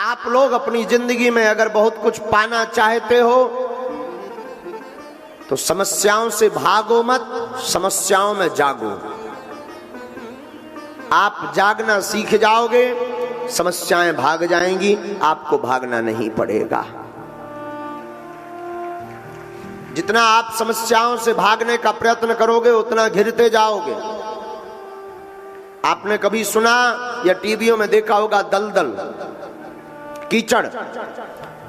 आप लोग अपनी जिंदगी में अगर बहुत कुछ पाना चाहते हो तो समस्याओं से भागो मत, समस्याओं में जागो। आप जागना सीख जाओगे, समस्याएं भाग जाएंगी, आपको भागना नहीं पड़ेगा। जितना आप समस्याओं से भागने का प्रयत्न करोगे उतना घिरते जाओगे। आपने कभी सुना या टीवियों में देखा होगा दलदल, कीचड़।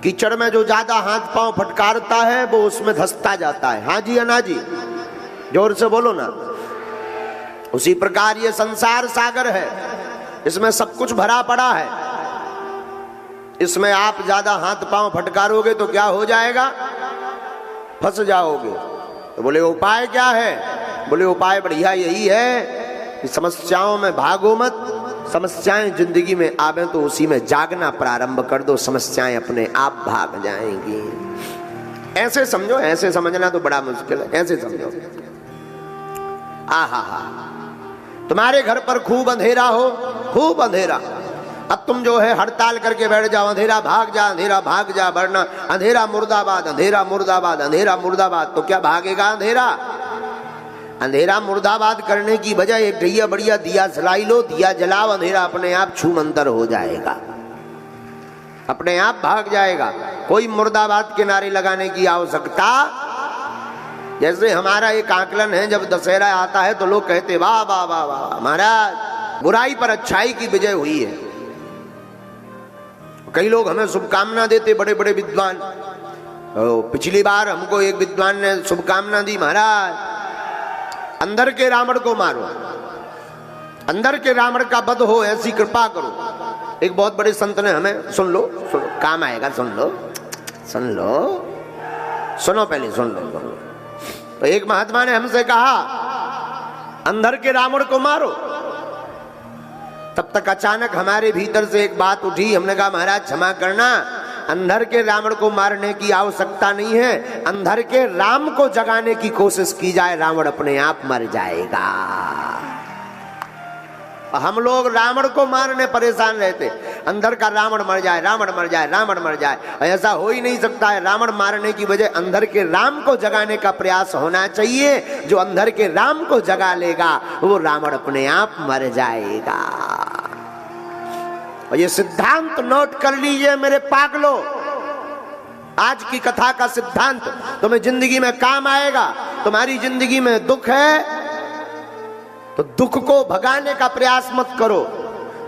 कीचड़ में जो ज्यादा हाथ पांव फटकारता है वो उसमें धंसता जाता है। हाँ जी, अना जी, जोर से बोलो ना। उसी प्रकार ये संसार सागर है, इसमें सब कुछ भरा पड़ा है। इसमें आप ज्यादा हाथ पांव फटकारोगे तो क्या हो जाएगा? फंस जाओगे। तो बोले उपाय क्या है? बोले उपाय बढ़िया यही है कि समस्याओं में भागो मत, समस्याएं जिंदगी में आवे तो उसी में जागना प्रारंभ कर दो, समस्याएं अपने आप भाग जाएंगी। ऐसे समझो, ऐसे समझना तो बड़ा मुश्किल है, ऐसे समझो। आहा हा, तुम्हारे घर पर खूब अंधेरा हो, खूब अंधेरा। अब तुम जो है हड़ताल करके बैठ जाओ, अंधेरा भाग जा, अंधेरा भाग जा, वरना अंधेरा मुर्दाबाद, अंधेरा मुर्दाबाद, अंधेरा मुर्दाबाद। तो क्या भागेगा अंधेरा? अंधेरा मुर्दाबाद करने की बजाय एक गैया बढ़िया दिया जलाई लो, दिया जलाओ, अंधेरा अपने आप छूमंतर हो जाएगा, अपने आप भाग जाएगा। कोई मुर्दाबाद के नारे लगाने की आवश्यकता। जैसे हमारा एक आकलन है, जब दशहरा आता है तो लोग कहते वाह वाह वाह वाह महाराज, बुराई पर अच्छाई की विजय हुई है। कई लोग हमें शुभकामना देते, बड़े बड़े विद्वान। पिछली बार हमको एक विद्वान ने शुभकामना दी, महाराज अंदर के रावण को मारो, अंदर के रावण का वध हो, ऐसी कृपा करो। एक बहुत बड़े संत ने हमें, सुन लो सुनो, काम आएगा, सुन लो सुन लो, सुनो पहले सुन लो, सुन लो। तो एक महात्मा ने हमसे कहा अंदर के रावण को मारो। तब तक अचानक हमारे भीतर से एक बात उठी। हमने कहा महाराज क्षमा करना, अंधर के रावण को मारने की आवश्यकता नहीं है, अंधर के राम को जगाने की कोशिश की जाए, रावण अपने आप मर जाएगा। हम लोग रावण को मारने परेशान रहते, अंधर का रावण मर जाए, रावण मर जाए, रावण मर जाए। ऐसा हो ही नहीं सकता है। रावण मारने की बजाय अंधर के राम को जगाने का प्रयास होना चाहिए। जो अंधर के राम को जगा लेगा वो रावण अपने आप मर जाएगा। और ये सिद्धांत नोट कर लीजिए मेरे पागलों, आज की कथा का सिद्धांत तुम्हें जिंदगी में काम आएगा। तुम्हारी जिंदगी में दुख है तो दुख को भगाने का प्रयास मत करो,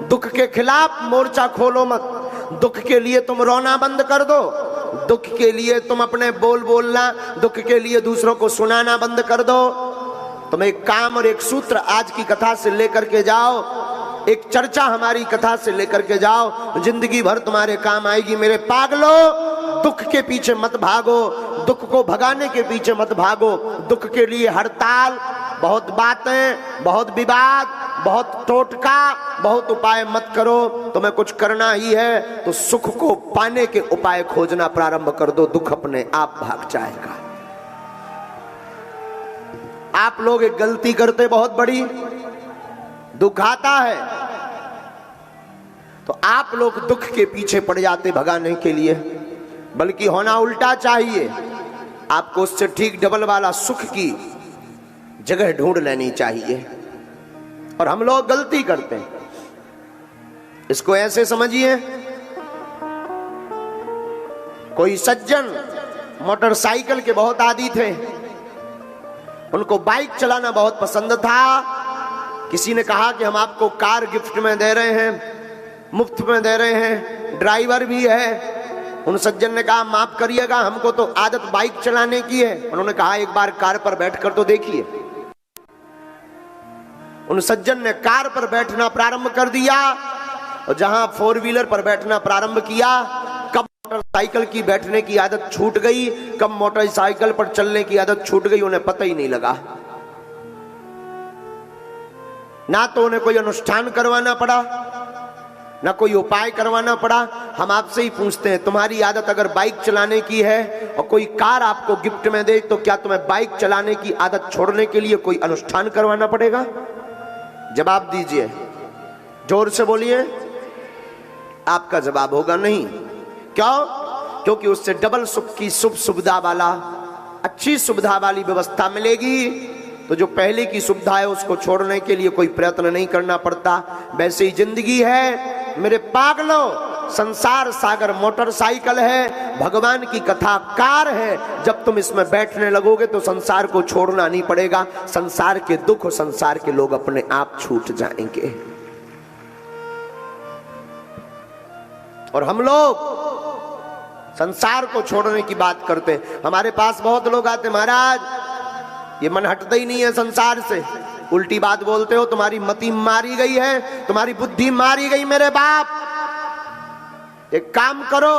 दुख के खिलाफ मोर्चा खोलो मत। दुख के लिए तुम रोना बंद कर दो, दुख के लिए तुम अपने बोल बोलना, दुख के लिए दूसरों को सुनाना बंद कर दो। तुम एक काम और एक सूत्र आज की कथा से लेकर के जाओ, एक चर्चा हमारी कथा से लेकर के जाओ, जिंदगी भर तुम्हारे काम आएगी। मेरे पागलों, दुख के पीछे मत भागो, दुख को भगाने के पीछे मत भागो। दुख के लिए हड़ताल, बहुत बातें, बहुत विवाद, बहुत टोटका, बहुत उपाय मत करो। तुम्हें कुछ करना ही है तो सुख को पाने के उपाय खोजना प्रारंभ कर दो, दुख अपने आप भाग जाएगा। आप लोग एक गलती करते बहुत बड़ी, दुख आता है तो आप लोग दुख के पीछे पड़ जाते भगाने के लिए, बल्कि होना उल्टा चाहिए। आपको उससे ठीक डबल वाला सुख की जगह ढूंढ लेनी चाहिए। और हम लोग गलती करते हैं। इसको ऐसे समझिए, कोई सज्जन मोटरसाइकिल के बहुत आदी थे, उनको बाइक चलाना बहुत पसंद था। किसी ने कहा कि हम आपको कार गिफ्ट में दे रहे हैं, मुफ्त में दे रहे हैं, ड्राइवर भी है। उन सज्जन ने कहा माफ करिएगा, हमको तो आदत बाइक चलाने की है। उन्होंने कहा एक बार कार पर बैठकर तो देखिए। उन सज्जन ने कार पर बैठना प्रारंभ कर दिया, और जहां फोर व्हीलर पर बैठना प्रारंभ किया, कब मोटरसाइकिल की बैठने की आदत छूट गई, कब मोटरसाइकिल पर चलने की आदत छूट गई, उन्हें पता ही नहीं लगा। ना तो उन्हें कोई अनुष्ठान करवाना पड़ा, ना कोई उपाय करवाना पड़ा। हम आपसे ही पूछते हैं, तुम्हारी आदत अगर बाइक चलाने की है और कोई कार आपको गिफ्ट में दे, तो क्या तुम्हें बाइक चलाने की आदत छोड़ने के लिए कोई अनुष्ठान करवाना पड़ेगा? जवाब दीजिए, जोर से बोलिए। आपका जवाब होगा नहीं। क्यों? क्योंकि उससे डबल सुख की शुभ सुविधा वाला, अच्छी सुविधा वाली व्यवस्था मिलेगी। तो जो पहले की सुविधा है उसको छोड़ने के लिए कोई प्रयत्न नहीं करना पड़ता। वैसे ही जिंदगी है मेरे पागलों, संसार सागर मोटरसाइकिल है, भगवान की कथा कार है। जब तुम इसमें बैठने लगोगे तो संसार को छोड़ना नहीं पड़ेगा। संसार के दुख और संसार के लोग अपने आप छूट जाएंगे। और हम लोग संसार को छोड़ने की बात करते हैं। हमारे पास बहुत लोग आते, महाराज ये मन हटता ही नहीं है संसार से, उल्टी बात बोलते हो, तुम्हारी मति मारी गई है, तुम्हारी बुद्धि मारी गई। मेरे बाप, एक काम करो,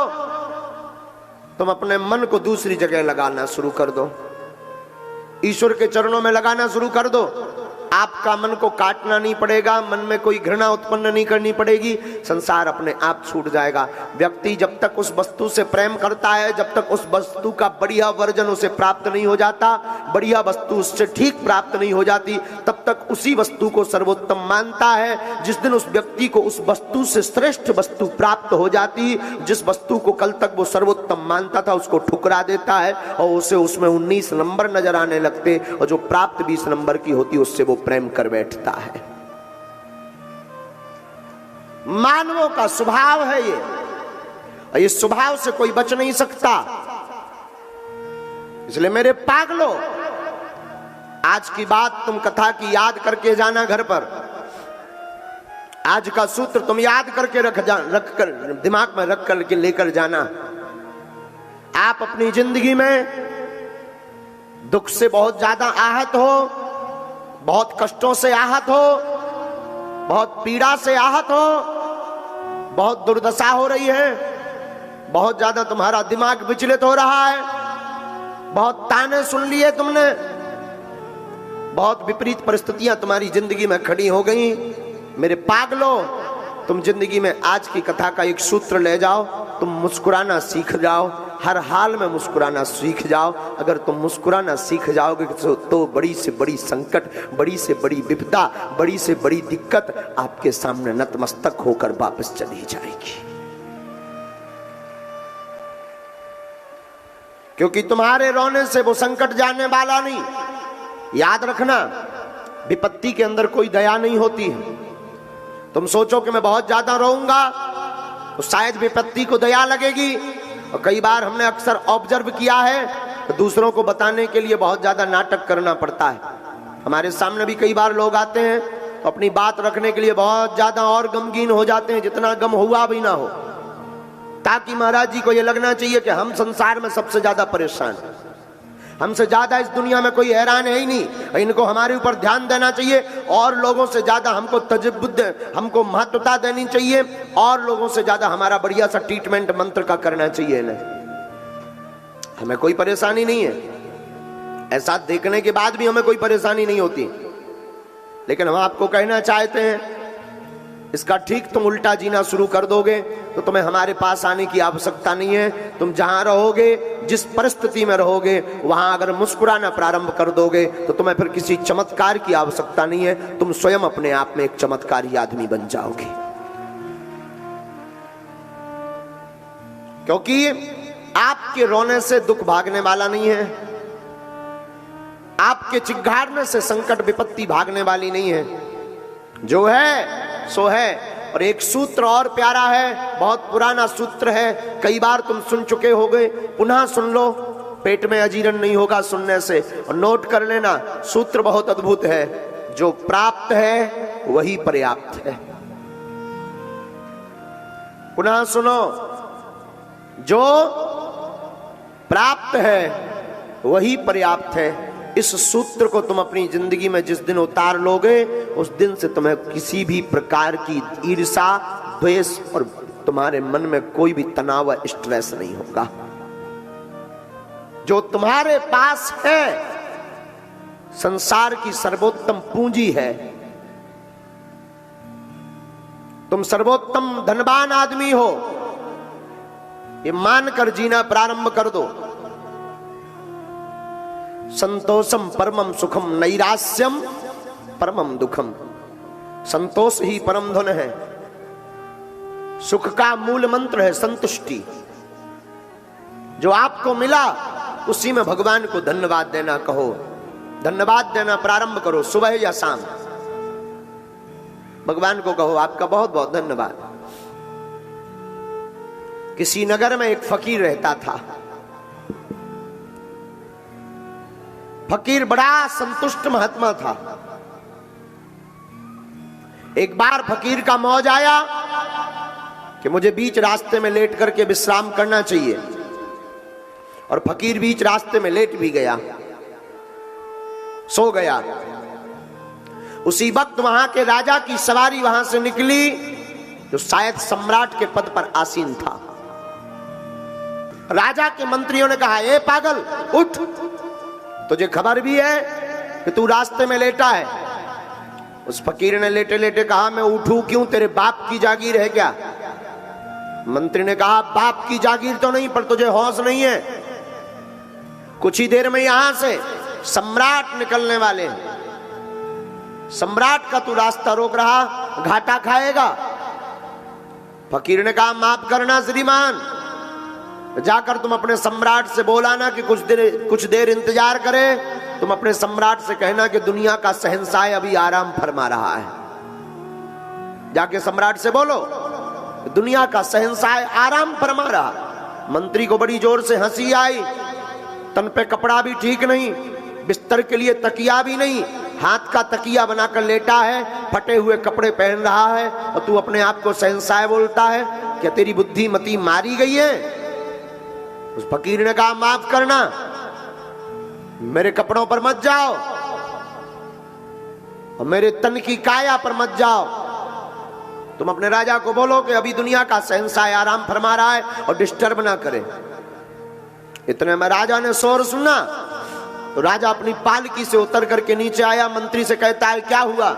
तुम अपने मन को दूसरी जगह लगाना शुरू कर दो, ईश्वर के चरणों में लगाना शुरू कर दो। आपका मन को काटना नहीं पड़ेगा, मन में कोई घृणा उत्पन्न नहीं करनी पड़ेगी, संसार अपने आप छूट जाएगा। व्यक्ति जब तक उस वस्तु से प्रेम करता है, जब तक उस वस्तु का बढ़िया वर्जन उसे प्राप्त नहीं हो जाता, बढ़िया वस्तु उससे ठीक प्राप्त नहीं हो जाती, तब तक उसी वस्तु को सर्वोत्तम मानता है। जिस दिन उस व्यक्ति को उस वस्तु से श्रेष्ठ वस्तु प्राप्त हो जाती, जिस वस्तु को कल तक वो सर्वोत्तम मानता था, उसको ठुकरा देता है और उसे उसमें 19 नंबर नजर आने लगते, और जो प्राप्त 20 नंबर की होती उससे वो प्रेम कर बैठता है। मानवों का स्वभाव है ये, और इस स्वभाव से कोई बच नहीं सकता। इसलिए मेरे पागलों, आज की बात तुम कथा की याद करके जाना घर पर। आज का सूत्र तुम याद करके रख कर दिमाग में रख कर के लेकर जाना। आप अपनी जिंदगी में दुख से बहुत ज्यादा आहत हो, बहुत कष्टों से आहत हो, बहुत पीड़ा से आहत हो, बहुत दुर्दशा हो रही है, बहुत ज्यादा तुम्हारा दिमाग विचलित हो रहा है, बहुत ताने सुन लिए तुमने, बहुत विपरीत परिस्थितियां तुम्हारी जिंदगी में खड़ी हो गई। मेरे पागलों, तुम जिंदगी में आज की कथा का एक सूत्र ले जाओ, तुम मुस्कुराना सीख जाओ, हर हाल में मुस्कुराना सीख जाओ। अगर तुम मुस्कुराना सीख जाओगे तो बड़ी से बड़ी संकट, बड़ी से बड़ी विपदा, बड़ी से बड़ी दिक्कत आपके सामने नतमस्तक होकर वापस चली जाएगी। क्योंकि तुम्हारे रोने से वो संकट जाने वाला नहीं। याद रखना, विपत्ति के अंदर कोई दया नहीं होती है। तुम सोचो कि मैं बहुत ज्यादा रोऊंगा तो शायद विपत्ति को दया लगेगी। और कई बार हमने अक्सर ऑब्जर्व किया है, तो दूसरों को बताने के लिए बहुत ज्यादा नाटक करना पड़ता है। हमारे सामने भी कई बार लोग आते हैं तो अपनी बात रखने के लिए बहुत ज्यादा और गमगीन हो जाते हैं, जितना गम हुआ भी ना हो, ताकि महाराज जी को यह लगना चाहिए कि हम संसार में सबसे ज्यादा परेशान हैं, हमसे ज्यादा इस दुनिया में कोई हैरान है ही नहीं, इनको हमारे ऊपर ध्यान देना चाहिए, और लोगों से ज्यादा हमको हमको महत्वता देनी चाहिए, और लोगों से ज्यादा हमारा बढ़िया सा ट्रीटमेंट मंत्र का करना चाहिए। नहीं, हमें कोई परेशानी नहीं है, ऐसा देखने के बाद भी हमें कोई परेशानी नहीं होती। लेकिन हम आपको कहना चाहते हैं, इसका ठीक तुम उल्टा जीना शुरू कर दोगे तो तुम्हें हमारे पास आने की आवश्यकता नहीं है। तुम जहां रहोगे, जिस परिस्थिति में रहोगे, वहां अगर मुस्कुराना प्रारंभ कर दोगे तो तुम्हें फिर किसी चमत्कार की आवश्यकता नहीं है। तुम स्वयं अपने आप में एक चमत्कारी आदमी बन जाओगे। क्योंकि आपके रोने से दुख भागने वाला नहीं है, आपके चिघाड़ने से संकट विपत्ति भागने वाली नहीं है। जो है सो है। और एक सूत्र और प्यारा है, बहुत पुराना सूत्र है, कई बार तुम सुन चुके होगे, पुनः सुन लो, पेट में अजीर्ण नहीं होगा सुनने से। और नोट कर लेना, सूत्र बहुत अद्भुत है, जो प्राप्त है वही पर्याप्त है। पुनः सुनो, जो प्राप्त है वही पर्याप्त है। इस सूत्र को तुम अपनी जिंदगी में जिस दिन उतार लोगे, उस दिन से तुम्हें किसी भी प्रकार की ईर्ष्या, द्वेष और तुम्हारे मन में कोई भी तनाव, स्ट्रेस नहीं होगा। जो तुम्हारे पास है संसार की सर्वोत्तम पूंजी है। तुम सर्वोत्तम धनवान आदमी हो, ये मानकर जीना प्रारंभ कर दो। संतोषम परमम सुखम, नैरास्यम परमम दुखम। संतोष ही परम धन है। सुख का मूल मंत्र है संतुष्टि। जो आपको मिला उसी में भगवान को धन्यवाद देना कहो, धन्यवाद देना प्रारंभ करो, सुबह या शाम भगवान को कहो आपका बहुत बहुत धन्यवाद। किसी नगर में एक फकीर रहता था। फकीर बड़ा संतुष्ट महात्मा था। एक बार फकीर का मौज आया कि मुझे बीच रास्ते में लेट करके विश्राम करना चाहिए, और फकीर बीच रास्ते में लेट भी गया, सो गया। उसी वक्त वहां के राजा की सवारी वहां से निकली, जो शायद सम्राट के पद पर आसीन था। राजा के मंत्रियों ने कहा, ए पागल उठ, तुझे खबर भी है कि तू रास्ते में लेटा है। उस फकीर ने लेटे लेटे कहा, मैं उठूं क्यों, तेरे बाप की जागीर है क्या? मंत्री ने कहा, बाप की जागीर तो नहीं, पर तुझे होश नहीं है। कुछ ही देर में यहां से सम्राट निकलने वाले हैं, सम्राट का तू रास्ता रोक रहा, घाटा खाएगा। फकीर ने कहा, माफ करना श्रीमान, जाकर तुम अपने सम्राट से बोला ना कि कुछ देर इंतजार करे। तुम अपने सम्राट से कहना कि दुनिया का शहंशाह अभी आराम फरमा रहा है। जाके सम्राट से बोलो दुनिया का शहंशाह आराम फरमा रहा। मंत्री को बड़ी जोर से हंसी आई। तन पे कपड़ा भी ठीक नहीं, बिस्तर के लिए तकिया भी नहीं, हाथ का तकिया बनाकर लेटा है, फटे हुए कपड़े पहन रहा है, और तू अपने आप को शहंशाह बोलता है। क्या तेरी बुद्धि मति मारी गई है? उस फकीर ने कहा, माफ करना, मेरे कपड़ों पर मत जाओ और मेरे तन की काया पर मत जाओ। तुम अपने राजा को बोलो कि अभी दुनिया का शहंशाह आराम फरमा रहा है और डिस्टर्ब ना करे। इतने में राजा ने शोर सुना तो राजा अपनी पालकी से उतर करके नीचे आया। मंत्री से कहता है, क्या हुआ?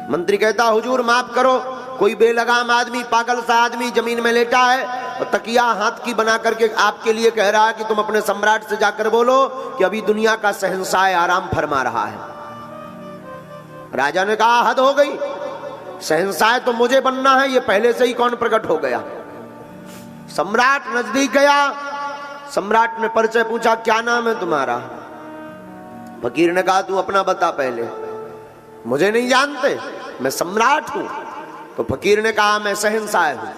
मंत्री कहता, हुजूर माफ करो, कोई बेलगाम आदमी, पागल सा आदमी जमीन में लेटा है और तकिया हाथ की बना करके आपके लिए कह रहा है कि तुम अपने सम्राट से जाकर बोलो कि अभी दुनिया का शहंशाह आराम फरमा रहा है। राजा ने कहा, हद हो गई, शहंशाह तो मुझे बनना है, ये पहले से ही कौन प्रकट हो गया। सम्राट नजदीक गया। सम्राट ने परिचय पूछा, क्या नाम है तुम्हारा? फकीर ने कहा, तू अपना बता पहले। मुझे नहीं जानते, मैं सम्राट हूं। तो फकीर ने कहा, मैं शहंशाह हूं।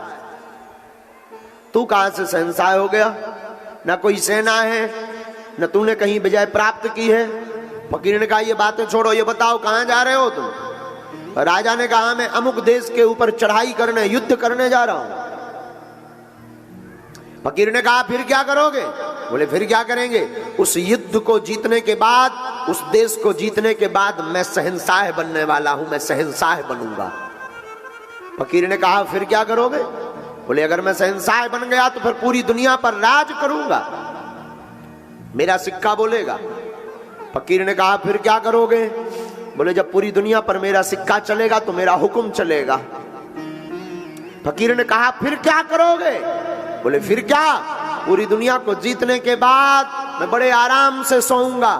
तू कहां से शहंशाह हो गया? ना कोई सेना है, न तूने कहीं विजय प्राप्त की है। फकीर ने कहा, ये बातें छोड़ो, ये बताओ कहां जा रहे हो तुम? राजा ने कहा, मैं अमुक देश के ऊपर चढ़ाई करने, युद्ध करने जा रहा हूं। फकीर ने कहा, फिर क्या करोगे? बोले, फिर क्या करेंगे? उस युद्ध को जीतने के बाद, उस देश को जीतने के बाद मैं शहंशाह बनने वाला हूं, मैं शहंशाह बनूंगा। फकीर ने कहा, फिर क्या करोगे? बोले, अगर मैं शहंशाह बन गया तो फिर पूरी दुनिया पर राज करूंगा, मेरा सिक्का बोलेगा। फकीर ने कहा, फिर क्या करोगे? बोले, जब पूरी दुनिया पर मेरा सिक्का चलेगा तो मेरा हुक्म चलेगा। फकीर ने कहा, फिर क्या करोगे? बोले, फिर क्या, पूरी दुनिया को जीतने के बाद मैं बड़े आराम से सोऊंगा।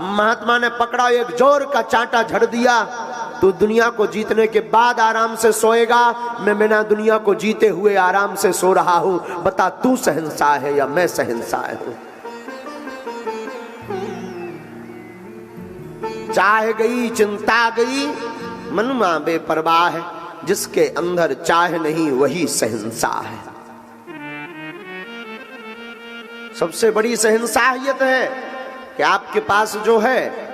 महात्मा ने पकड़ा, एक जोर का चांटा झड़ दिया। तू दुनिया को जीतने के बाद आराम से सोएगा, मैं बिना दुनिया को जीते हुए आराम से सो रहा हूं। बता, तू शहंशाह है या मैं शहंशाह हूं? चाह गई चिंता गई, मन मां बेपरवाह है, जिसके अंदर चाह नहीं वही शहंशाह है। सबसे बड़ी शहंशाहियत है कि आपके पास जो है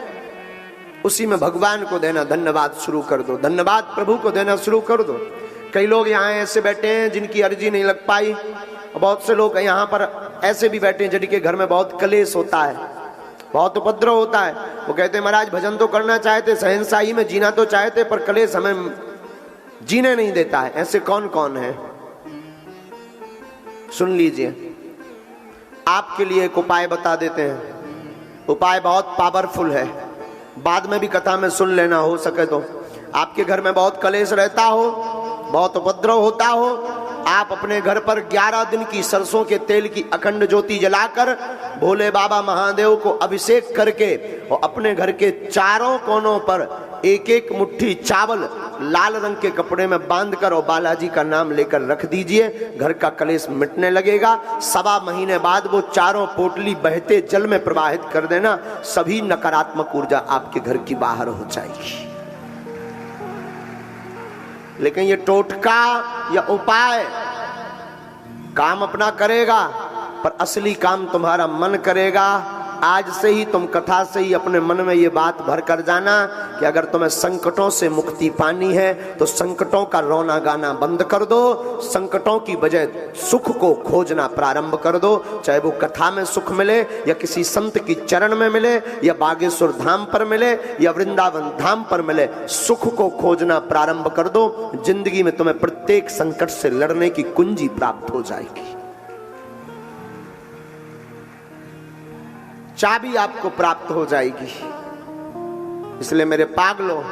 उसी में भगवान को देना धन्यवाद शुरू कर दो, धन्यवाद प्रभु को देना शुरू कर दो। कई लोग यहाँ ऐसे बैठे हैं जिनकी अर्जी नहीं लग पाई, और बहुत से लोग यहाँ पर ऐसे भी बैठे हैं जिनके घर में बहुत कलेश होता है, बहुत उपद्रव होता है। वो कहते हैं, महाराज भजन तो करना चाहते, शहंशाही में जीना तो चाहते, पर कलेश हमें जीने नहीं देता है। ऐसे कौन कौन है? सुन लीजिए, आपके लिए एक उपाय बता देते हैं। उपाय बहुत पावरफुल है, बाद में भी कथा में सुन लेना, हो सके तो। आपके घर में बहुत कलेश रहता हो, बहुत उपद्रव होता हो, आप अपने घर पर 11 दिन की सरसों के तेल की अखंड ज्योति जलाकर भोले बाबा महादेव को अभिषेक करके और अपने घर के चारों कोनों पर एक एक मुट्ठी चावल लाल रंग के कपड़े में बांधकर और बालाजी का नाम लेकर रख दीजिए, घर का कलेश मिटने लगेगा। 1.25 महीने बाद वो चारों पोटली बहते जल में प्रवाहित कर देना, सभी नकारात्मक ऊर्जा आपके घर की बाहर हो जाएगी। लेकिन ये टोटका या उपाय काम अपना करेगा, पर असली काम तुम्हारा मन करेगा। आज से ही तुम कथा से ही अपने मन में ये बात भर कर जाना कि अगर तुम्हें संकटों से मुक्ति पानी है तो संकटों का रोना गाना बंद कर दो, संकटों की बजाय सुख को खोजना प्रारंभ कर दो। चाहे वो कथा में सुख मिले या किसी संत की चरण में मिले या बागेश्वर धाम पर मिले या वृंदावन धाम पर मिले, सुख को खोजना प्रारंभ कर दो। जिंदगी में तुम्हें प्रत्येक संकट से लड़ने की कुंजी प्राप्त हो जाएगी, चाबी आपको प्राप्त हो जाएगी। इसलिए मेरे पागलों,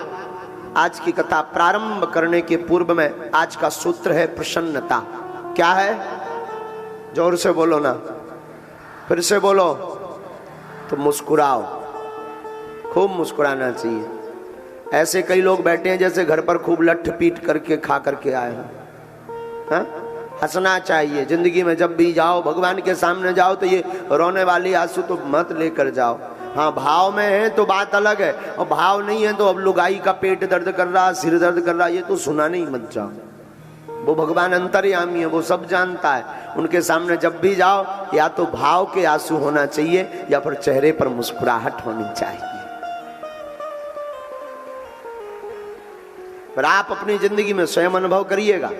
आज की कथा प्रारंभ करने के पूर्व में आज का सूत्र है प्रसन्नता। क्या है? जोर से बोलो ना, फिर से बोलो तो मुस्कुराओ, खूब मुस्कुराना चाहिए। ऐसे कई लोग बैठे हैं जैसे घर पर खूब लठ पीट करके खा करके आए हैं। हाँ? हंसना चाहिए जिंदगी में। जब भी जाओ भगवान के सामने जाओ तो ये रोने वाली आंसू तो मत लेकर जाओ। हाँ, भाव में है तो बात अलग है, और भाव नहीं है तो अब लुगाई का पेट दर्द कर रहा, सिर दर्द कर रहा, ये तो सुनाने ही मत जाओ। वो भगवान अंतर्यामी है, वो सब जानता है। उनके सामने जब भी जाओ या तो भाव के आंसू होना चाहिए या फिर चेहरे पर मुस्कुराहट होनी चाहिए। पर आप अपनी जिंदगी में स्वयं अनुभव करिएगा,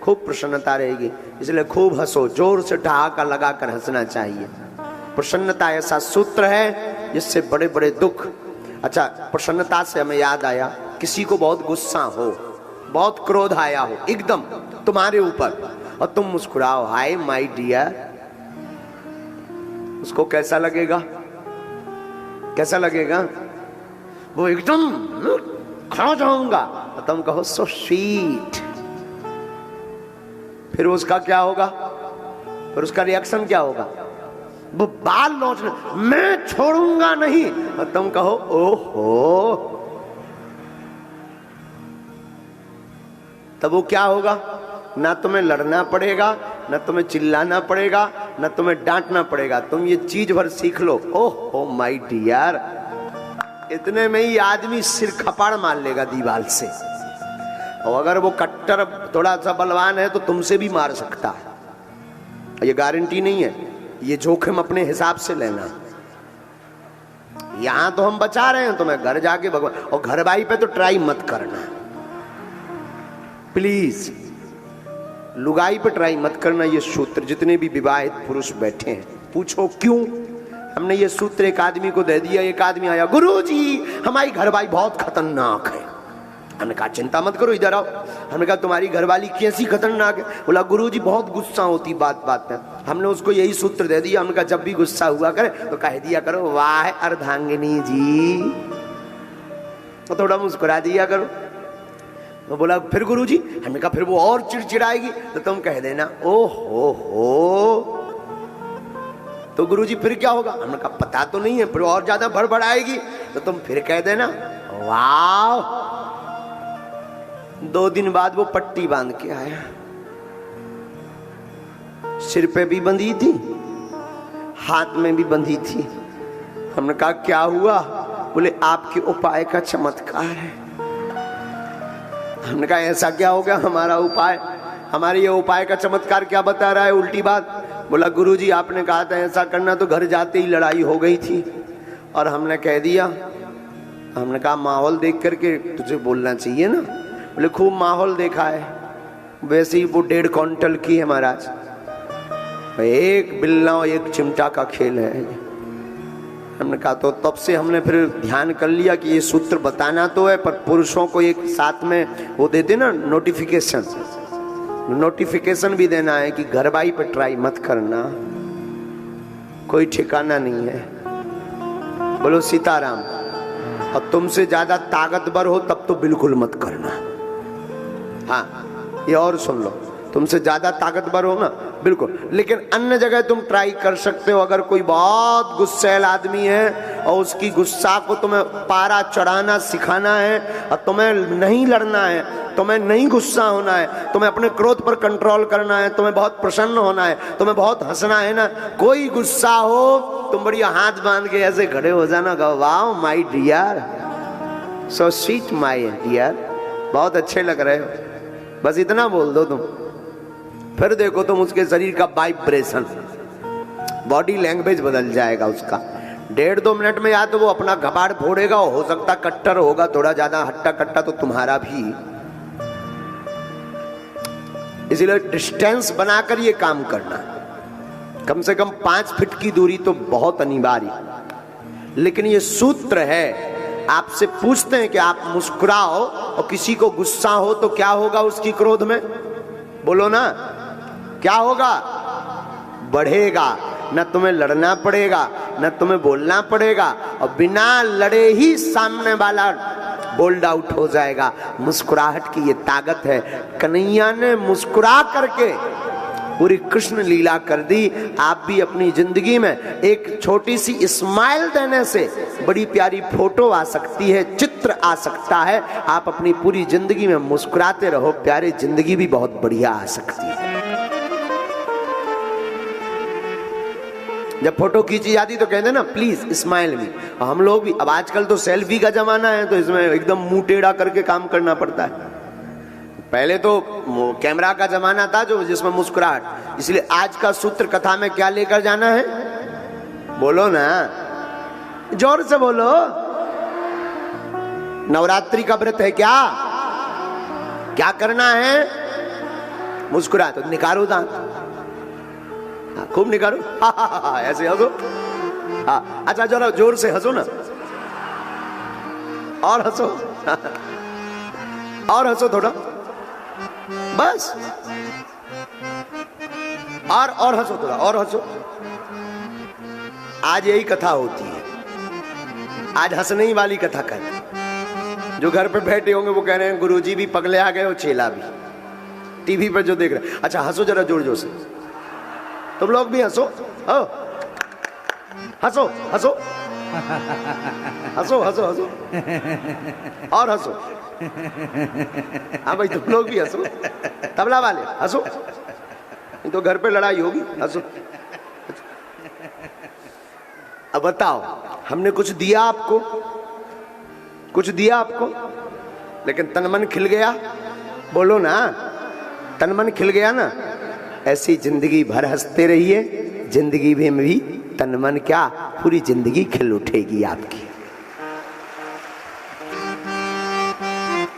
खूब प्रसन्नता रहेगी। इसलिए खूब हंसो, जोर से ठहाका लगाकर हंसना चाहिए। प्रसन्नता ऐसा सूत्र है जिससे बड़े बड़े दुख। अच्छा, प्रसन्नता से हमें याद आया, किसी को बहुत गुस्सा हो, बहुत क्रोध आया हो एकदम तुम्हारे ऊपर, और तुम मुस्कुराओ, हाय माय डियर, उसको कैसा लगेगा? कैसा लगेगा? वो एकदम खा जाऊंगा, और तुम कहो सो स्वीट। फिर उसका क्या होगा? फिर उसका रिएक्शन क्या होगा? वो बाल नोचने, मैं छोड़ूंगा नहीं, और तुम कहो ओहो। तब वो क्या होगा? ना तुम्हें लड़ना पड़ेगा, ना तुम्हें चिल्लाना पड़ेगा, ना तुम्हें डांटना पड़ेगा। तुम ये चीज भर सीख लो, ओह माय डियर। इतने में ही आदमी सिर खपाड़ मार लेगा दीवार से, और अगर वो कट्टर थोड़ा सा बलवान है तो तुमसे भी मार सकता है। ये गारंटी नहीं है, ये जोखिम अपने हिसाब से लेना। यहां तो हम बचा रहे हैं, तुम्हें घर जाके भगवान, और घर भाई पे तो ट्राई मत करना प्लीज, लुगाई पे ट्राई मत करना। ये सूत्र जितने भी विवाहित पुरुष बैठे हैं, पूछो क्यों हमने ये सूत्र एक आदमी को दे दिया। एक आदमी आया, गुरुजी हमारी घरवाली बहुत खतरनाक है। हमने कहा चिंता मत करो, इधर आओ। हमने कहा तुम्हारी घरवाली कैसी खतरनाक है? बोला गुरुजी बहुत गुस्सा होती बात बात में। हमने उसको यही सूत्र दे दिया। हमने कहा जब भी गुस्सा हुआ करे तो कह दिया करो, वाह अर्धांगिनी जी, तो थोड़ा मुस्कुरा दिया करो। तो बोला फिर गुरुजी? हमने कहा फिर वो और चिड़चिड़ाएगी तो तुम कह देना ओ हो। तो गुरुजी फिर क्या होगा? हमने कहा पता तो नहीं है, फिर और ज्यादा भड़बड़ाएगी तो तुम फिर कह देना वाह। 2 दिन बाद वो पट्टी बांध के आया, सिर पे भी बंधी थी, हाथ में भी बंधी थी। हमने कहा क्या हुआ? बोले आपके उपाय का चमत्कार है। हमने कहा ऐसा क्या हो गया हमारा उपाय? हमारे ये उपाय का चमत्कार क्या बता रहा है? उल्टी बात। बोला गुरुजी आपने कहा था ऐसा करना, तो घर जाते ही लड़ाई हो गई थी और हमने कह दिया। हमने कहा माहौल देख करके तुझे बोलना चाहिए ना। बोले खूब माहौल देखा है, वैसे ही वो 1.5 क्विंटल की है महाराज। एक बिल्ला और एक चिमटा का खेल है। हमने कहा तो तब से हमने फिर ध्यान कर लिया कि ये सूत्र बताना तो है, पर पुरुषों को एक साथ में वो देते ना नोटिफिकेशन भी देना है कि घरवाई पे ट्राई मत करना, कोई ठिकाना नहीं है। बोलो सीताराम। और तुमसे ज्यादा ताकतवर हो तब तो बिल्कुल मत करना। हाँ, ये और सुन लो, तुमसे ज्यादा ताकतवर हो ना, बिल्कुल। लेकिन अन्य जगह तुम ट्राई कर सकते हो। अगर कोई बहुत गुस्सैल आदमी है और उसकी गुस्सा को तुम्हें पारा चढ़ाना सिखाना है और तुम्हें नहीं लड़ना है, तुम्हें नहीं गुस्सा होना है, तुम्हें अपने क्रोध पर कंट्रोल करना है, तुम्हें बहुत प्रसन्न होना है, तुम्हें बहुत हंसना है ना, कोई गुस्सा हो तुम बढ़िया हाथ बांध के ऐसे खड़े हो जाना, कहो वाह my dear, so sweet my dear, बहुत अच्छे लग रहे हो, बस इतना बोल दो तुम। फिर देखो तुम उसके शरीर का वाइब्रेशन, बॉडी लैंग्वेज बदल जाएगा उसका। 1.5-2 मिनट में या तो वो अपना घबाड़ फोड़ेगा, हो सकता कट्टर होगा, थोड़ा ज्यादा हट्टा कट्टा तो तुम्हारा भी। इसलिए डिस्टेंस बनाकर ये काम करना, कम से कम 5 फीट की दूरी तो बहुत अनिवार्य। लेकिन ये सूत्र है, आपसे पूछते हैं कि आप मुस्कुराओ और किसी को गुस्सा हो तो क्या होगा उसकी क्रोध में, बोलो ना, क्या होगा? बढ़ेगा। न तुम्हें लड़ना पड़ेगा, न तुम्हें बोलना पड़ेगा, और बिना लड़े ही सामने वाला बोल्ड आउट हो जाएगा। मुस्कुराहट की ये ताकत है। कन्हैया ने मुस्कुरा करके पूरी कृष्ण लीला कर दी। आप भी अपनी जिंदगी में एक छोटी सी स्माइल देने से बड़ी प्यारी फोटो आ सकती है, चित्र आ सकता है। आप अपनी पूरी जिंदगी में मुस्कुराते रहो, प्यारी जिंदगी भी बहुत बढ़िया आ सकती है। जब फोटो खींची जाती तो कहते ना प्लीज स्माइल मी। हम लोग भी, अब आजकल तो सेल्फी का जमाना है तो इसमें एकदम मुंह टेढ़ा करके काम करना पड़ता है। पहले तो कैमरा का जमाना था जो जिसमें मुस्कुराहट। इसलिए आज का सूत्र कथा में क्या लेकर जाना है, बोलो ना, जोर से बोलो। नवरात्रि का व्रत है क्या? क्या करना है? मुस्कुरा। तो निकालो दांत, खूब निकालो, ऐसे हंसो। अच्छा जरा जोर से हंसो ना, और हंसो, और हंसो थोड़ा, बस, और हंसो थोड़ा, और हंसो। आज यही कथा होती है, आज हंसने ही वाली कथा कहते। जो घर पे बैठे होंगे वो कह रहे हैं गुरुजी भी पगले आ गए और चेला भी, टीवी पर जो देख रहे। अच्छा हंसो जरा जोर जोर से, तुम लोग भी हंसो, हंसो हंसो हंसो हंसो हंसो, और हंसो। हाँ भाई तुम लोग भी हंसो, तबला वाले हंसो, नहीं तो घर पे लड़ाई होगी, हंसो। अब बताओ, हमने कुछ दिया आपको, कुछ दिया आपको, लेकिन तन मन खिल गया, बोलो ना, तन मन खिल गया ना। ऐसी जिंदगी भर हंसते रहिए, जिंदगी में भी तन मन क्या, पूरी जिंदगी खिल उठेगी आपकी।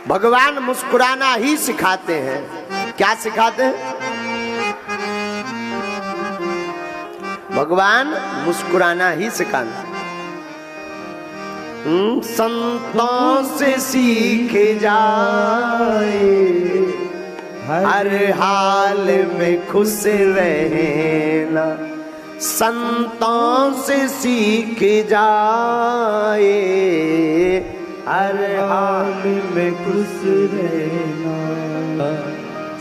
भगवान मुस्कुराना ही सिखाते हैं। क्या सिखाते हैं? भगवान मुस्कुराना ही सिखाते। संतों से सीखे जाए, हर हाल में खुश रहना। संतों से सीख जाए, हर हाल में खुश रहना।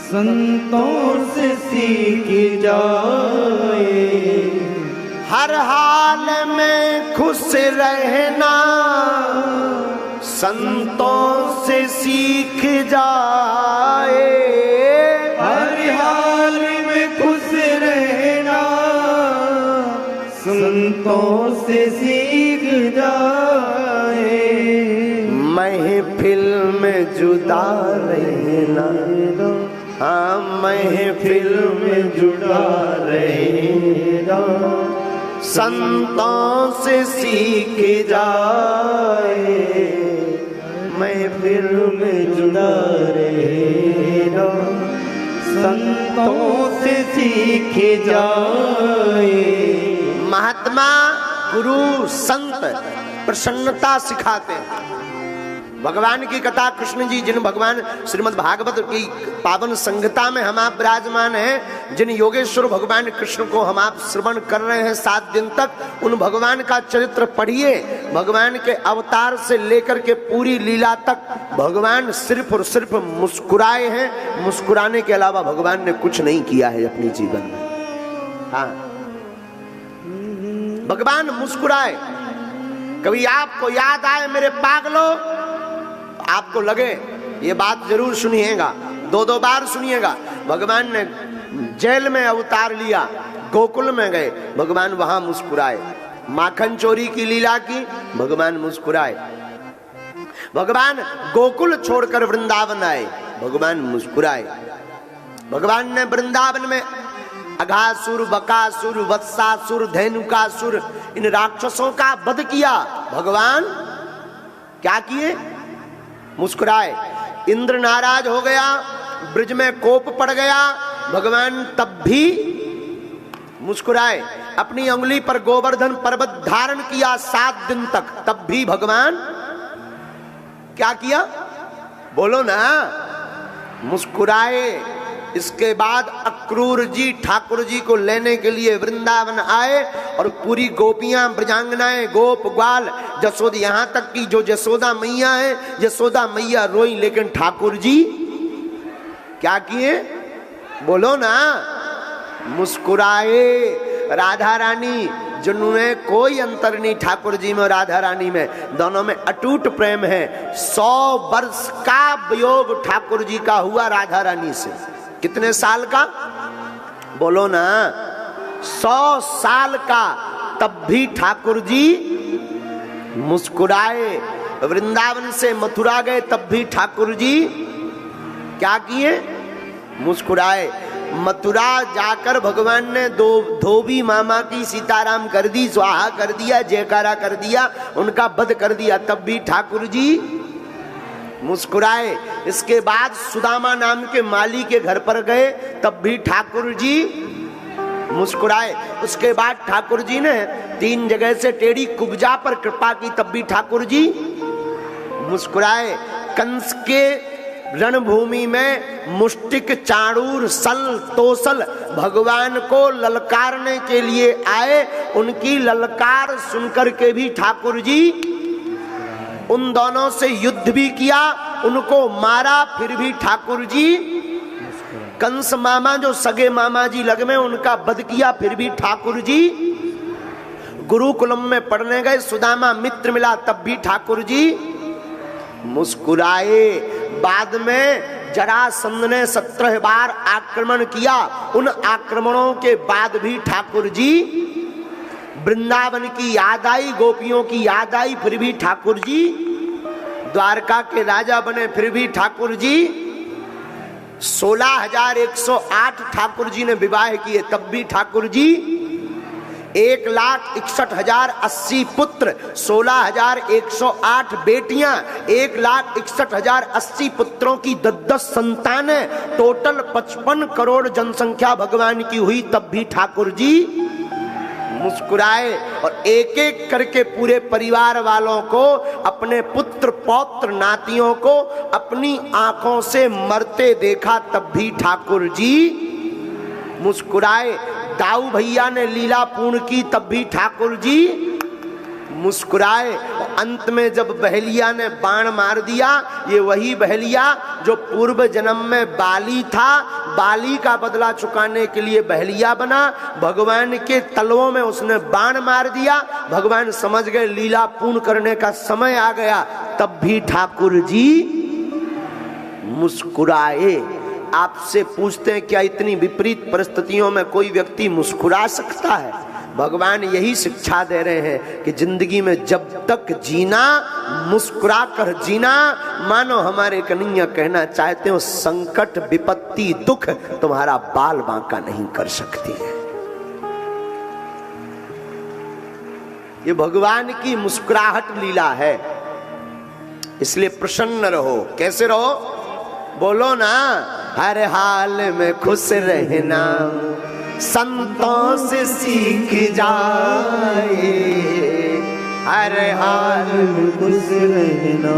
संतों से सीख जाए, हर हाल में खुश रहना। संतों से सीख जाए, हर हाल में खुश रहना। संतों से सीख जाए, महफिल में जुदा रहना। हाँ महफिल में जुदा रहना। संतों से सीख जाए, महफिल में जुदा रहना। संतों से सीख जाए। महात्मा गुरु संत प्रसन्नता सिखाते हैं। भगवान की कथा कृष्ण जी जिन भगवान श्रीमद् भागवत की पावन संहिता में हम आप विराजमान हैं, जिन योगेश्वर भगवान कृष्ण को हम आप श्रवण कर रहे हैं 7 दिन तक, उन भगवान का चरित्र पढ़िए। भगवान के अवतार से लेकर के पूरी लीला तक भगवान सिर्फ और सिर्फ मुस्कुराए हैं। मुस्कुराने के अलावा भगवान ने कुछ नहीं किया है अपने जीवन में। हाँ, भगवान मुस्कुराए। कभी आपको याद आए मेरे पागलों, आपको लगे, ये बात जरूर सुनिएगा, 2-2 बार सुनिएगा। भगवान ने जेल में अवतार लिया, गोकुल में गए, भगवान वहां मुस्कुराए। माखन चोरी की लीला की, भगवान मुस्कुराए। भगवान गोकुल छोड़कर वृंदावन आए, भगवान मुस्कुराए। भगवान ने वृंदावन में अघासुर, बकासुर, वत्सासुर, धेनुकासुर, इन राक्षसों का वध किया। भगवान क्या किए? मुस्कुराए। इंद्र नाराज हो गया, ब्रिज में कोप पड़ गया, भगवान तब भी मुस्कुराए। अपनी उंगली पर गोवर्धन पर्वत धारण किया 7 दिन तक, तब भी भगवान क्या किया? बोलो ना, मुस्कुराए। इसके बाद अक्रूर जी ठाकुर जी को लेने के लिए वृंदावन आए और पूरी गोपियां, ब्रजांगनाएं, गोप ग्वाल, जसोदा, यहां तक कि जो जसोदा मैया है, जसोदा मैया रोई, लेकिन ठाकुर जी क्या किए? बोलो ना, मुस्कुराए। राधा रानी, जिन्होंने कोई अंतर नहीं ठाकुर जी में और राधा रानी में, दोनों में अटूट प्रेम है। 100 वर्ष का वियोग ठाकुर जी का हुआ राधा रानी से। कितने साल का? बोलो ना, 100 साल का। तब भी ठाकुर जी मुस्कुराए। वृंदावन से मथुरा गए, तब भी ठाकुर जी क्या किए? मुस्कुराए। मथुरा जाकर भगवान ने धोबी मामा की सीताराम कर दी, स्वाहा कर दिया, जयकारा कर दिया, उनका वध कर दिया, तब भी ठाकुर जी मुस्कुराए। इसके बाद सुदामा नाम के माली के घर पर गए, तब भी ठाकुर जी मुस्कुराए। उसके बाद ठाकुर जी ने 3 जगह से टेढ़ी कुब्जा पर कृपा की, तब भी ठाकुर जी मुस्कुराए। कंस के रणभूमि में मुष्टिक, चाणूर, सल, तोसल भगवान को ललकारने के लिए आए। उनकी ललकार सुनकर के भी ठाकुर जी उन दोनों से युद्ध भी किया, उनको मारा, फिर भी ठाकुर जी कंस मामा जो सगे मामा जी लग में, उनका वध किया, फिर भी ठाकुर जी गुरुकुलम में पढ़ने गए। सुदामा मित्र मिला, तब भी ठाकुर जी मुस्कुराए। बाद में जरासंध ने 17 बार आक्रमण किया, उन आक्रमणों के बाद भी ठाकुर जी वृंदावन की याद आई, गोपियों की याद आई, फिर भी ठाकुर जी द्वारका के राजा बने, फिर भी ठाकुर जी 16,108 ठाकुर जी ने विवाह किए, तब भी ठाकुर जी 1,61,080 पुत्र, 16,108 बेटियां, 1,61,080 पुत्रों की 10-10 संतानें, टोटल 55 करोड़ जनसंख्या भगवान की हुई, तब भी ठाकुर जी मुस्कुराए। और एक एक करके पूरे परिवार वालों को, अपने पुत्र पौत्र नातियों को अपनी आंखों से मरते देखा, तब भी ठाकुर जी मुस्कुराए। दाऊ भैया ने लीला पूर्ण की, तब भी ठाकुर जी मुस्कुराए। अंत में जब बहेलिया ने बाण मार दिया, ये वही बहेलिया जो पूर्व जन्म में बाली था, बाली का बदला चुकाने के लिए बहेलिया बना, भगवान के तलवों में उसने बाण मार दिया। भगवान समझ गए लीला पूर्ण करने का समय आ गया, तब भी ठाकुर जी मुस्कुराए। आपसे पूछते हैं, क्या इतनी विपरीत परिस्थितियों में कोई व्यक्ति मुस्कुरा सकता है? भगवान यही शिक्षा दे रहे हैं कि जिंदगी में जब तक जीना, मुस्कुरा कर जीना। मानो हमारे कन्हैया कहना चाहते हो, संकट, विपत्ति, दुख तुम्हारा बाल बांका नहीं कर सकती है। ये भगवान की मुस्कुराहट लीला है, इसलिए प्रसन्न रहो। कैसे रहो? बोलो ना, हर हाल में खुश रहना संतों से सीख जाए, हर हाल में खुश रहना,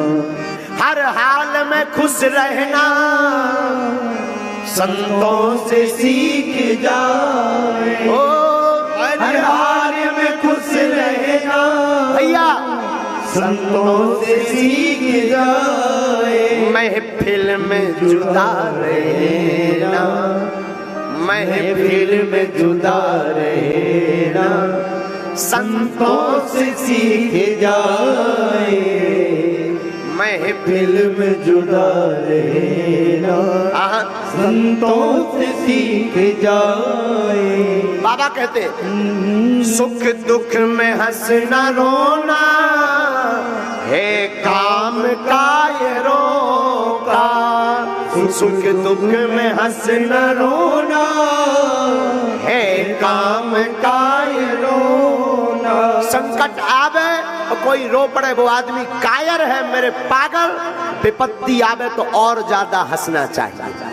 हर हाल में खुश रहना संतों से सीख जाए। ओ हर हाल में खुश रहना भैया संतों से सीख जाए। महफिल में जुदा रहना, महफिल में जुदा रहना संतों से सीख जाए। महफिल दिल में जुदा रहना संतों से सीख जाए। बाबा कहते सुख दुख में हंसना रोना है काम का ये रोका। सुख दुख में हंसना रोना है काम का ये रोना। संकट आवे और कोई रो पड़े वो आदमी कायर है मेरे पागल। विपत्ति आवे तो और ज्यादा हंसना चाहिए।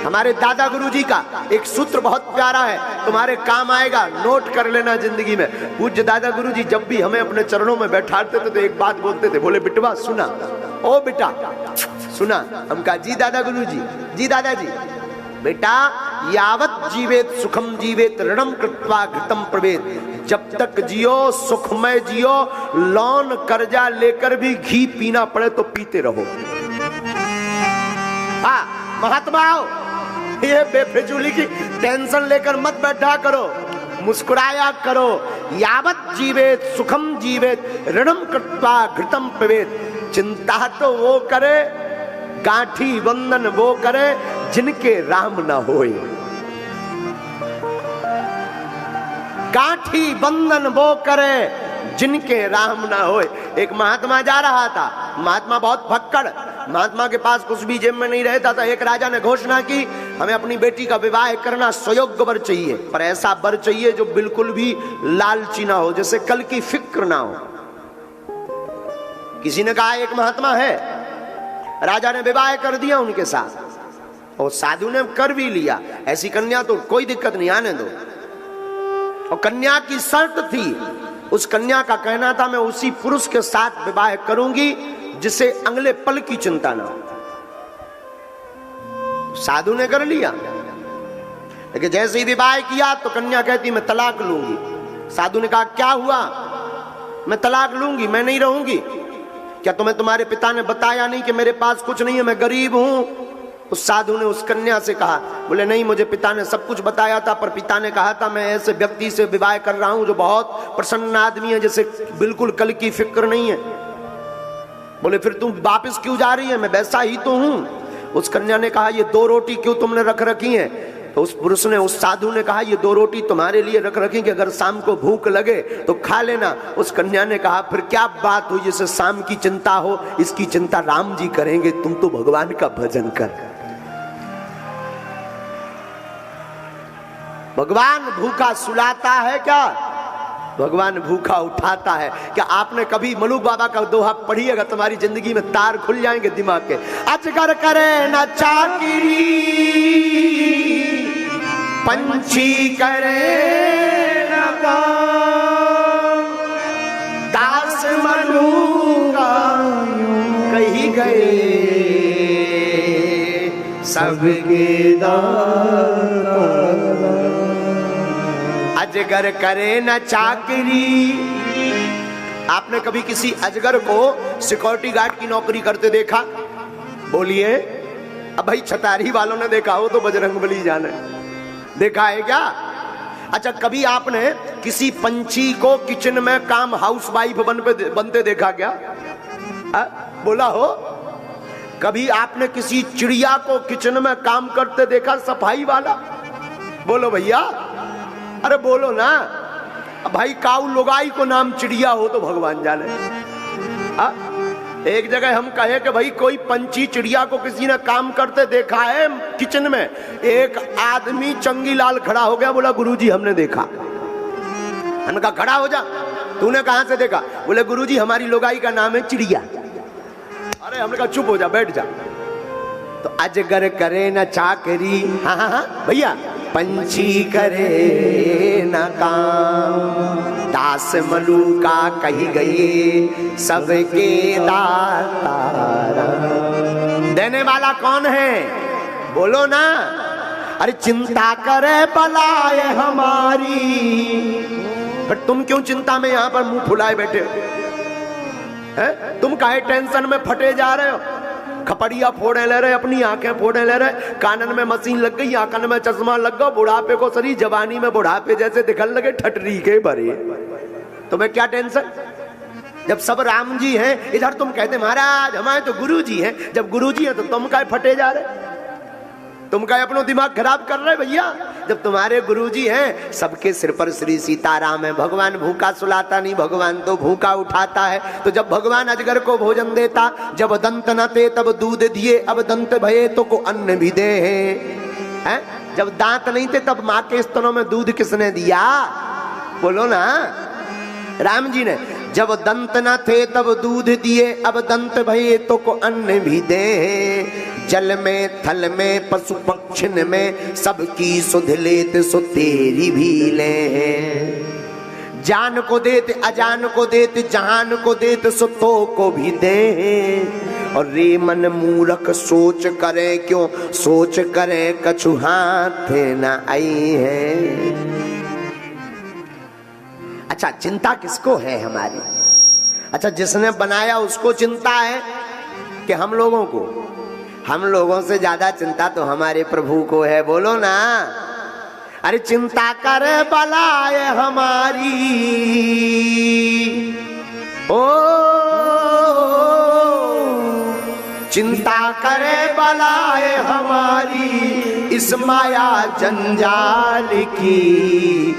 हमारे दादा गुरुजी का एक सूत्र बहुत प्यारा है, तुम्हारे काम आएगा, नोट कर लेना जिंदगी में। पूज्य दादा गुरुजी जब भी हमें अपने चरणों में बैठाते थे तो एक बात बोलते थे, बोले बिटवा सुना, ओ बेटा सुना। हम कहा जी दादा गुरुजी, जी दादाजी। बेटा यावत जीवेत सुखम जीवेत ऋणम कृत्वा घृतम प्रवेद। जब तक जियो सुखमय जियो, लोन कर्जा लेकर भी घी पीना पड़े तो पीते रहो। हाँ महात्माओं, ये बेफिजूली की टेंशन लेकर मत बैठा करो, मुस्कुराया करो। यावत जीवेत सुखम जीवेत ऋणम कृत्वा घृतम प्रवेद। चिंता तो वो करे, गांठी बंधन वो करे जिनके राम ना होए। गांठी बंधन वो करे जिनके राम ना होए। एक महात्मा जा रहा था, महात्मा बहुत भक्कड़, महात्मा के पास कुछ भी जेब में नहीं रहता था। एक राजा ने घोषणा की, हमें अपनी बेटी का विवाह करना सुयोग्य वर चाहिए, पर ऐसा वर चाहिए जो बिल्कुल भी लालची ना हो, जैसे कल की फिक्र ना हो। किसी ने कहा एक महात्मा है, राजा ने विवाह कर दिया उनके साथ और साधु ने कर भी लिया। ऐसी कन्या तो कोई दिक्कत नहीं, आने दो। और कन्या की शर्त थी, उस कन्या का कहना था मैं उसी पुरुष के साथ विवाह करूंगी जिसे अगले पल की चिंता ना हो। साधु ने कर लिया, लेकिन जैसे ही विवाह किया तो कन्या कहती मैं तलाक लूंगी। साधु ने कहा क्या हुआ? मैं तलाक लूंगी, मैं नहीं रहूंगी। क्या तुम्हें तुम्हारे पिता ने बताया नहीं कि मेरे पास कुछ नहीं है, मैं गरीब हूं? उस साधु ने उस कन्या से कहा, बोले नहीं मुझे पिता ने सब कुछ बताया था, पर पिता ने कहा था मैं ऐसे व्यक्ति से विवाह कर रहा हूं जो बहुत प्रसन्न आदमी है, जैसे बिल्कुल कल की फिक्र नहीं है। बोले फिर तुम वापस क्यों जा रही है? मैं वैसा ही तो हूं। उस कन्या ने कहा ये 2 रोटी क्यों तुमने रख रखी है? तो उस पुरुष ने, उस साधु ने कहा ये 2 रोटी तुम्हारे लिए रख रखी कि अगर शाम को भूख लगे तो खा लेना। उस कन्या ने कहा फिर क्या बात हुई जिसे शाम की चिंता हो? इसकी चिंता राम जी करेंगे, तुम तो भगवान का भजन कर। भगवान भूखा सुलाता है क्या? भगवान भूखा उठाता है क्या? आपने कभी मलुक बाबा का दोहा पढ़िएगा, तुम्हारी जिंदगी में तार खुल जाएंगे दिमाग के। अजगर करे न चाकिरी, पंछी करे न काम, दास मलुका कही गए सबके दाता। अजगर करे न चाकरी। आपने कभी किसी अजगर को सिक्योरिटी गार्ड की नौकरी करते देखा? बोलिए। अब भाई छतारी वालों ने देखा हो तो बजरंगबली जाने, देखा है क्या? अच्छा कभी आपने किसी पंछी को किचन में काम हाउस वाइफ बनते देखा क्या? बोला हो? कभी आपने किसी चिड़िया को किचन में काम करते देखा, सफाई वाला? बोलो भैया, अरे बोलो ना। भाई काऊ लुगाई को नाम चिड़िया हो तो भगवान जाने। एक जगह हम कहे कि भाई कोई पंछी चिड़िया को किसी ने काम करते देखा है किचन में, एक आदमी चंगी लाल खड़ा हो गया, बोला गुरुजी हमने देखा। हमने कहा खड़ा हो जा, तूने कहां से देखा? बोले गुरुजी हमारी लुगाई का नाम है चिड़िया। अरे हमने कहा चुप हो जा, बैठ जा। तो अजगर करे न चाकरी, हाँ भैया, पंछी करे न काम, दास मलूका कही गई सबके दाता राम। देने वाला कौन है बोलो ना। अरे चिंता करे बलाए हमारी, पर तुम क्यों चिंता में यहां पर मुंह फुलाए बैठे हो? है? तुम काहे टेंशन में फटे जा रहे हो? खपड़िया फोड़े ले रहे, अपनी आंखें फोड़े ले रहे, कानन में मशीन लग गई, आंखन में चश्मा लग गया, बुढ़ापे को सरी जवानी में बुढ़ापे जैसे दिखने लगे ठटरी के भरे। तुम्हें क्या टेंशन? जब सब राम जी हैं इधर तुम कहते महाराज हमारे तो गुरु जी हैं। जब गुरु जी हैं तो तुम काहे फटे जा रहे? तुम क्या अपना दिमाग खराब कर रहे भैया? जब तुम्हारे गुरुजी हैं, सबके सिर पर श्री सीताराम है। भगवान भूखा सुलाता नहीं, भगवान तो भूखा उठाता है। तो जब भगवान अजगर को भोजन देता, जब दंत न थे तब दूध दिए, अब दंत भये तो को अन्न भी दे हैं। जब दांत नहीं थे तब माँ के स्तनों में दूध किसने दिया? बोलो ना। राम जी ने। जब दंत न थे तब दूध दिए, अब दंत भये तो को अन्न भी दे। जल में थल में पशु पक्षिन में सबकी सुध लेत सो तेरी भी ले। जान को देते अजान को देते, जहान को देते सो तो को भी दे। और रे मन मूरख सोच करे क्यों, सोच करे कछु हाथ न आई है। अच्छा चिंता किसको है हमारी? अच्छा जिसने बनाया उसको चिंता है कि हम लोगों को? हम लोगों से ज्यादा चिंता तो हमारे प्रभु को है। बोलो ना। अरे चिंता करे बलाए हमारी, ओ चिंता करे बलाए हमारी, इस माया जंजाल की।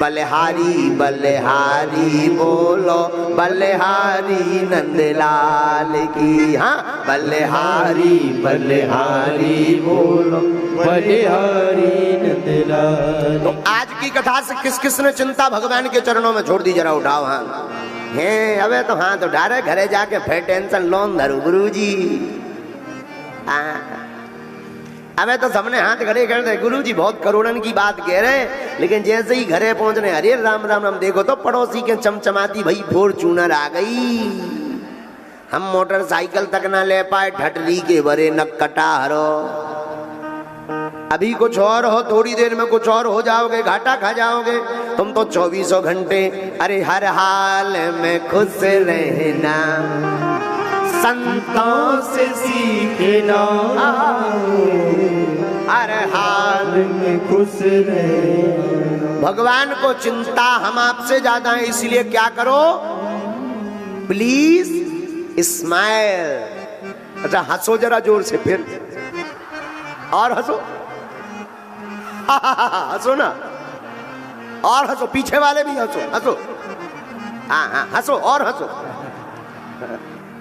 बलिहारी बलिहारी बोलो, बलिहारी नंदलाल की। हाँ बलिहारी बलिहारी बोलो, बलिहारी नंदलाल। तो आज की कथा से किस किस ने चिंता भगवान के चरणों में छोड़ दी? जरा उठाओ हाँ। है अबे तो हाँ तो डारे घरे जाके फिर टेंशन लोन धरू गुरुजी। अबे तो सबने हाथ खड़े कर दे, गुरुजी बहुत करोड़न की बात कह रहे, लेकिन जैसे ही घरे पहुंच रहे अरे राम राम राम, देखो तो पड़ोसी के चमचमाती भाई फॉर्च्यूनर आ गई। हम मोटरसाइकिल तक ना ले पाए, ठटरी के बरे नक कटा हरो। अभी कुछ और हो, थोड़ी देर में कुछ और हो जाओगे, घाटा खा जाओगे। तुम तो 24 घंटे अरे हर हाल में खुश रहना, संतों से सीखना, हर हाल में खुश रहना। भगवान को चिंता हम आपसे ज्यादा है, इसलिए क्या करो? Please smile. अच्छा हंसो जरा जोर से, फिर और हंसो। हंसो ना, और हंसो, पीछे वाले भी हंसो, हंसो। हाँ हाँ हंसो और हंसो,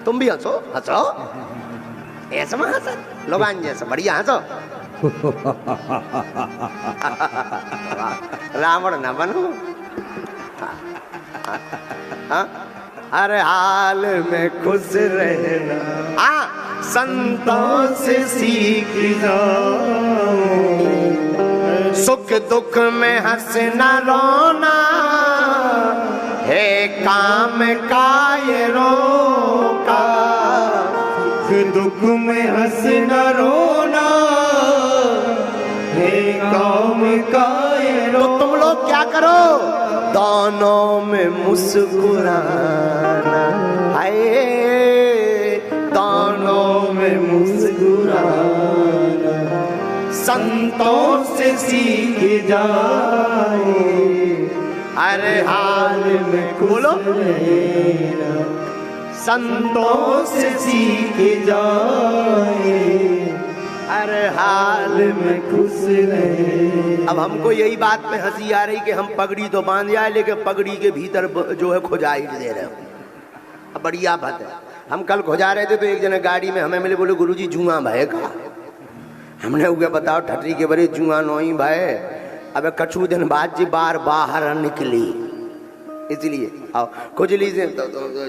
तुम भी हंसो, हंसो ऐसा मत हंसो, लोगान जैसा बढ़िया हंसो। रावण न बनो। हर हाल में खुश रहना, संतों से सीख जाओ, सुख दुख में हंसना रोना, है काम का ये रोका। सुख दुख में हंसना रोना, है काम का ये रोका। तो तुम लोग क्या करो? दोनों में मुस्कुराना, हाय दोनों में मुस्कुराना, संतों से सीख जाए, हर हाल में बोलो संतों से सीख जाए, हर हाल में खुश रहे। अब हमको यही बात में हंसी आ रही कि हम पगड़ी तो बांध जाए, लेकिन पगड़ी के भीतर जो है खुजाई दे रहे हो। अब बढ़िया बात है। हम कल खुजा रहे थे तो एक जने गाड़ी में हमें मिले, बोले गुरुजी जुआ भाई का। हमने उगे बताओ ठटरी के बड़े जुआ नोई भाई। अब कछु दिन बाद जी बार बाहर निकली, इसलिए खुजली से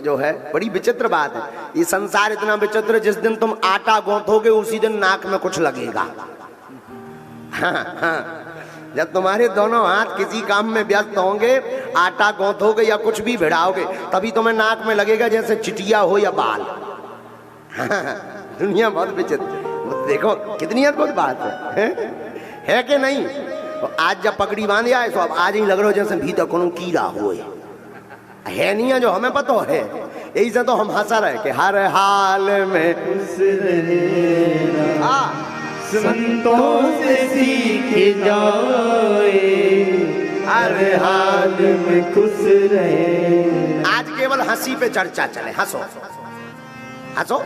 जो है बड़ी विचित्र बात है। ये संसार इतना विचित्र, जिस दिन तुम आटा गूंथोगे उसी दिन नाक में कुछ लगेगा। हाँ हाँ जब तुम्हारे दोनों हाथ किसी काम में व्यस्त होंगे, आटा गौंथोगे या कुछ भी भिड़ाओगे, तभी तुम्हें नाक में लगेगा जैसे चिटिया हो या बाल। दुनिया बहुत विचित्र। देखो कितनी अद्भुत बात है कि नहीं? तो आज जब पगड़ी बांध आए तो अब आज ही लग रहा जैसे भीतर कोनो कीड़ा हो है नहीं है, जो हमें पता है। यही से तो हम हंसा रहे कि हर हाल में खुश रहना संतों से सीख जाए, हर हाल में खुश रहे। आज केवल हंसी पे चर्चा चले। हंसो हंसो।